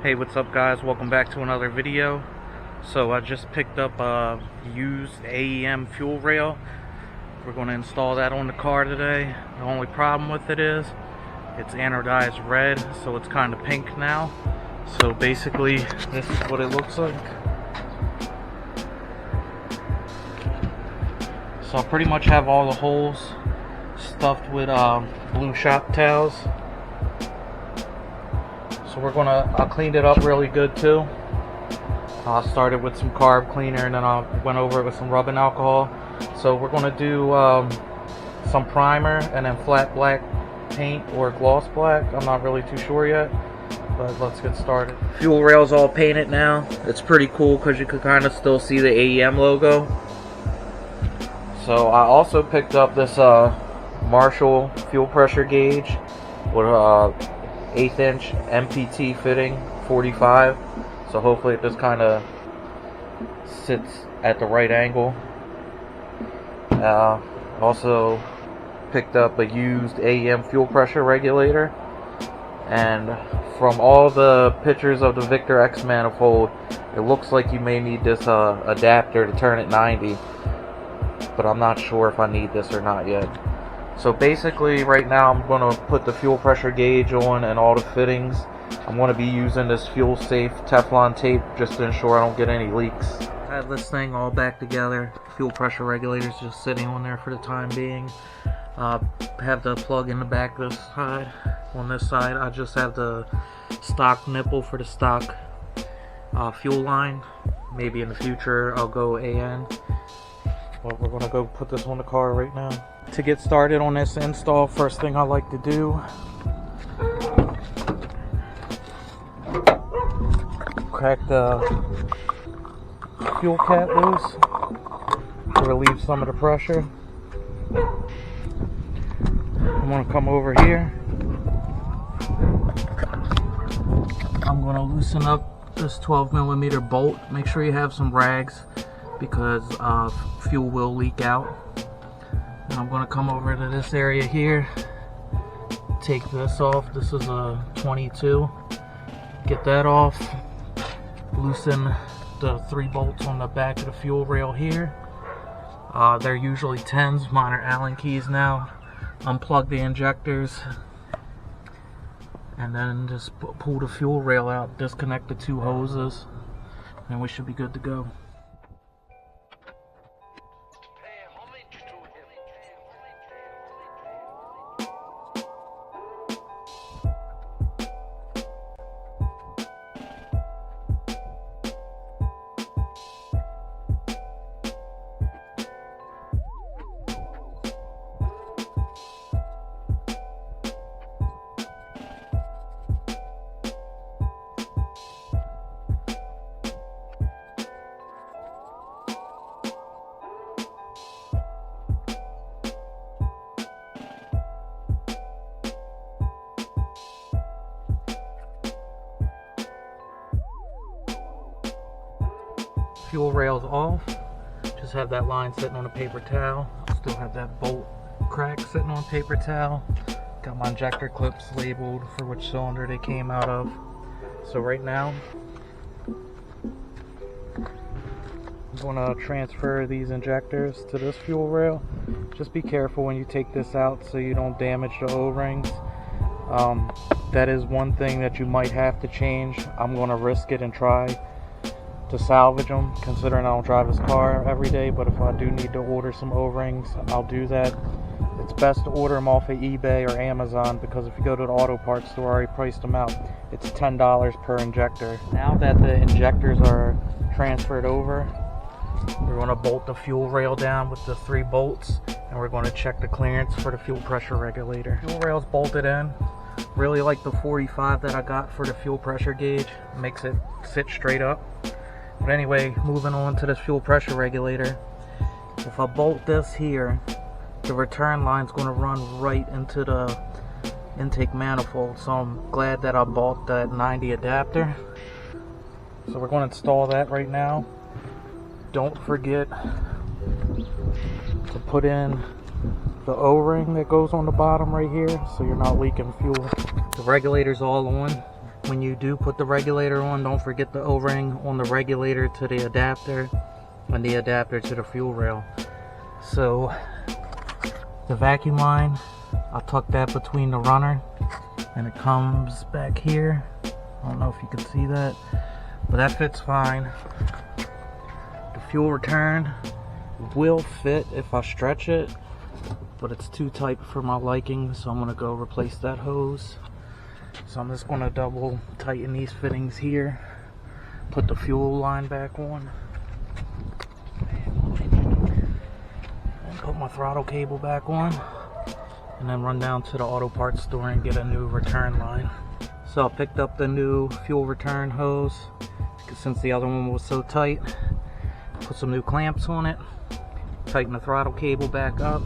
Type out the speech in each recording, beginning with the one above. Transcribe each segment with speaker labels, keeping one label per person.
Speaker 1: Hey, what's up guys, welcome back to another video. So I just picked up a used AEM fuel rail. We're going to install that on the car today. The only problem with it is it's anodized red, so it's kind of pink now. So basically this is what it looks like. So I pretty much have all the holes stuffed with blue shop towels. So I cleaned it up really good too. I started with some carb cleaner and then I went over it with some rubbing alcohol. So we're gonna do some primer and then flat black paint or gloss black. I'm not really too sure yet, but let's get started. Fuel rail's all painted now. It's pretty cool because you could kind of still see the AEM logo. So I also picked up this Marshall fuel pressure gauge with 1/8 inch MPT fitting, 45. So hopefully it just kind of sits at the right angle. Also picked up a used AEM fuel pressure regulator. And from all the pictures of the Victor X manifold, it looks like you may need this adapter to turn it 90. But I'm not sure if I need this or not yet. So basically right now I'm going to put the fuel pressure gauge on and all the fittings. I'm going to be using this fuel safe Teflon tape just to ensure I don't get any leaks. I have this thing all back together. Fuel pressure regulator's just sitting on there for the time being. Have the plug in the back this side. On this side I just have the stock nipple for the stock fuel line. Maybe in the future I'll go AN. But we're going to go put this on the car right now. To get started on this install, first thing I like to do, crack the fuel cap loose to relieve some of the pressure. I'm going to come over here. I'm going to loosen up this 12mm bolt. Make sure you have some rags because fuel will leak out. And I'm going to come over to this area here, take this off. This is a 22. Get that off. Loosen the 3 bolts on the back of the fuel rail here. They're usually 10s, mine are Allen keys now. Unplug the injectors and then just pull the fuel rail out, disconnect the 2 hoses, and we should be good to go. Fuel rails off. Just have that line sitting on a paper towel. Still have that bolt crack sitting on a paper towel. Got my injector clips labeled for which cylinder they came out of. So right now I'm going to transfer these injectors to this fuel rail. Just be careful when you take this out so you don't damage the O-rings. That is one thing that you might have to change. I'm going to risk it and try to salvage them, considering I don't drive this car every day, but if I do need to order some O-rings, I'll do that. It's best to order them off of eBay or Amazon, because if you go to the auto parts store, I already priced them out. It's $10 per injector. Now that the injectors are transferred over, we're going to bolt the fuel rail down with the 3 bolts, and we're going to check the clearance for the fuel pressure regulator. Fuel rail's bolted in. Really like the 45 that I got for the fuel pressure gauge. Makes it sit straight up. But anyway, moving on to this fuel pressure regulator. If I bolt this here, the return line's going to run right into the intake manifold. So I'm glad that I bought that 90 adapter. So we're going to install that right now. Don't forget to put in the O-ring that goes on the bottom right here so you're not leaking fuel. The regulator's all on. when you do put the regulator on, don't forget the O-ring on the regulator to the adapter and the adapter to the fuel rail. So the vacuum line, I'll tuck that between the runner and it comes back here. I don't know if you can see that, but that fits fine. The fuel return will fit if I stretch it, but it's too tight for my liking, so I'm gonna go replace that hose. So I'm just gonna double tighten these fittings here, put the fuel line back on, and put my throttle cable back on, and then run down to the auto parts store and get a new return line. So I picked up the new fuel return hose, because since the other one was so tight, put some new clamps on it, tighten the throttle cable back up,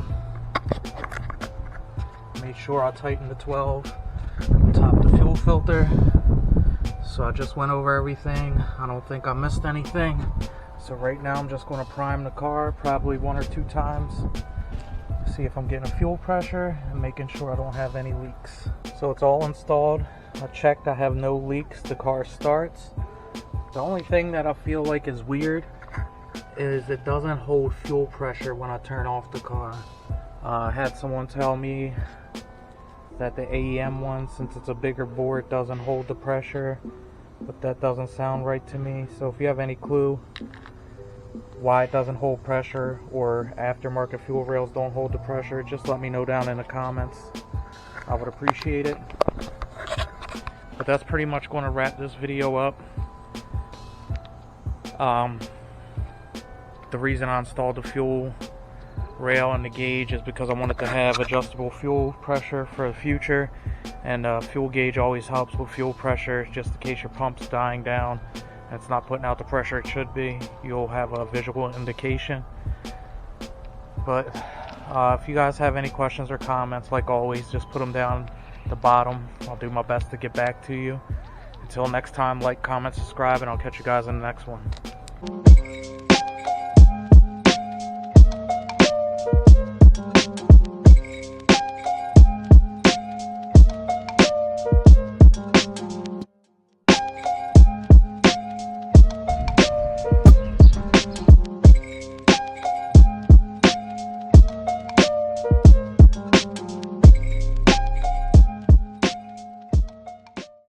Speaker 1: made sure I tightened the 12 on top of the fuel filter. So I just went over everything. I don't think I missed anything. So right now I'm just going to prime the car probably 1 or 2 times, see if I'm getting a fuel pressure and making sure I don't have any leaks. So it's all installed. I checked, I have no leaks. The car starts. The only thing that I feel like is weird is it doesn't hold fuel pressure when I turn off the car. I had someone tell me that the AEM one, since it's a bigger board, doesn't hold the pressure, but that doesn't sound right to me. So if you have any clue why it doesn't hold pressure, or aftermarket fuel rails don't hold the pressure, just let me know down in the comments. I would appreciate it. But that's pretty much going to wrap this video up. The reason I installed the fuel rail and the gauge is because I wanted to have adjustable fuel pressure for the future, and fuel gauge always helps with fuel pressure, just in case your pump's dying down and it's not putting out the pressure it should be. You'll have a visual indication. But if you guys have any questions or comments, like always, just put them down at the bottom. I'll do my best to get back to you. Until next time, like, comment, subscribe, and I'll catch you guys in the next one.